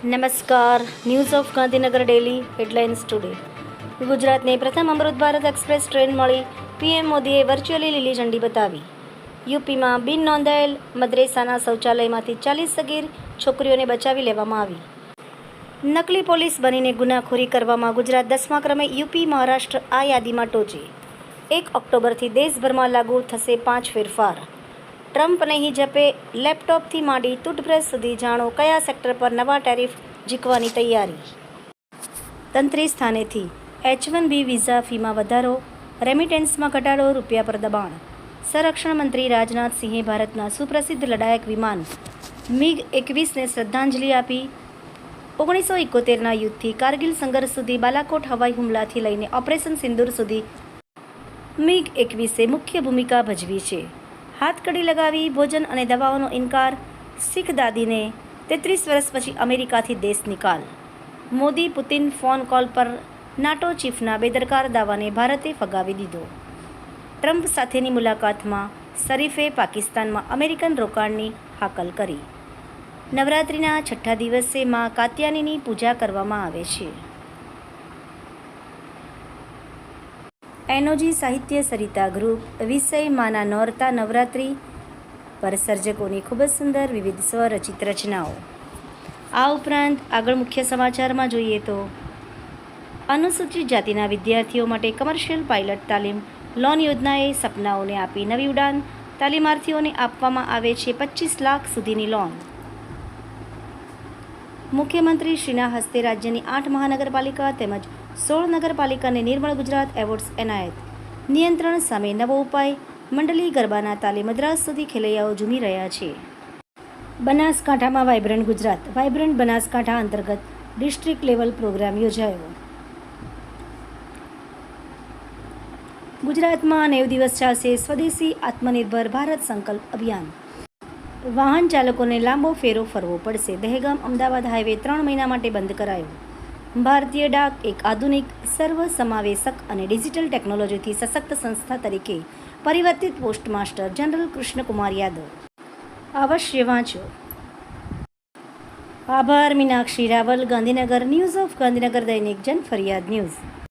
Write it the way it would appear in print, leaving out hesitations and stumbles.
નમસ્કાર. News of Gandhinagar daily headlines today. ગુજરાતને પ્રથમ અમૃત ભારત એક્સપ્રેસ ટ્રેન મળી. પીએમ મોદીએ વર્ચ્યુઅલી લીલી ઝંડી બતાવી. યુપીમાં બિન નોંધાયેલ મદ્રેસાના શૌચાલયમાંથી 40 સગીર છોકરીઓને બચાવી લેવામાં આવી. નકલી પોલીસ બનીને ગુનાખોરી કરવામાં ગુજરાત 10મા ક્રમે, યુપી મહારાષ્ટ્ર આ યાદીમાં ટોચે. 1 ઓક્ટોબરથી દેશભરમાં લાગુ થશે 5 ફેરફાર. ટ્રમ્પ નહીં જપે. લેપટોપથી માંડી ટૂથબ્રશ સુધી જાણો કયા સેક્ટર પર નવા ટેરિફ ઝીકવાની તૈયારી. તંત્રી સ્થાનેથી H1B વિઝા ફીમાં વધારો, રેમિટેન્સમાં ઘટાડો, રૂપિયા પર દબાણ. સંરક્ષણ મંત્રી રાજનાથ સિંહે ભારતના સુપ્રસિદ્ધ લડાયક વિમાન MiG-21ને શ્રદ્ધાંજલિ આપી. 1971ના યુદ્ધથી કારગિલ સંઘર્ષ સુધી, બાલાકોટ હવાઈ હુમલાથી લઈને ઓપરેશન સિંદૂર સુધી MiG-21એ મુખ્ય ભૂમિકા ભજવી છે. હાથકડી લગાવી, ભોજન અને દવાઓનો ઇનકાર. શીખ દાદીને 33 વર્ષ પછી અમેરિકાથી દેશ નિકાલ. મોદી પુતિન ફોન કોલ પર નાટો ચીફના બેદરકાર દાવાને ભારતે ફગાવી દીધો. ટ્રમ્પ સાથેની મુલાકાતમાં શરીફે પાકિસ્તાનમાં અમેરિકન રોકાણની હાકલ કરી. નવરાત્રિના છઠ્ઠા દિવસે માં કાત્યાયનીની પૂજા કરવામાં આવે છે. એનોજી સાહિત્ય સરિતા ગ્રુપ વિષય માના નોરતા નવરાત્રિ પર સર્જકોની ખૂબ જ સુંદર વિવિધ સ્વરચિત રચનાઓ. આ ઉપરાંત આગળ મુખ્ય સમાચારમાં જોઈએ તો અનુસૂચિત જાતિના વિદ્યાર્થીઓ માટે કમર્શિયલ પાયલટ તાલીમ લોન યોજનાએ સપનાઓને આપી નવી ઉડાન. તાલીમાર્થીઓને આપવામાં આવે છે 25 લાખ સુધીની લોન. મુખ્યમંત્રી શ્રીના હસ્તે રાજ્યની 8 મહાનગરપાલિકા તેમજ 16 નગરપાલિકાને નિર્મળ ગુજરાત એવોર્ડ્સ એનાયત. નિયંત્રણ સામે નવો ઉપાય. મંડલી ગરબાના તાલે મદ્રાસ સુધી ખેલૈયાઓ ઝૂમી રહ્યા છે. બનાસકાંઠામાં વાઇબ્રન્ટ ગુજરાત. વાઇબ્રન્ટ બનાસકાંઠા અંતર્ગત ડિસ્ટ્રિક્ટ લેવલ પ્રોગ્રામ યોજાયો. ગુજરાતમાં 90 દિવસ ચાલશે સ્વદેશી આત્મનિર્ભર ભારત સંકલ્પ અભિયાન. વાહન ચાલકોને લાંબો ફેરો ફરવો પડશે. દહેગામ અમદાવાદ હાઈવે 3 મહિના માટે બંધ કરાયો. ભારતીય ડાક એક આધુનિક, સર્વસમાવેશક અને ડિજિટલ ટેકનોલોજીથી સશક્ત સંસ્થા તરીકે પરિવર્તિત. Postmaster general Krishnakumar Yadav. અવશ્ય વાંચો. આભાર. મીનાક્ષી રાવલ, ગાંધીનગર. ન્યૂઝ ઓફ ગાંધીનગર દૈનિક જન ફરિયાદ ન્યૂઝ.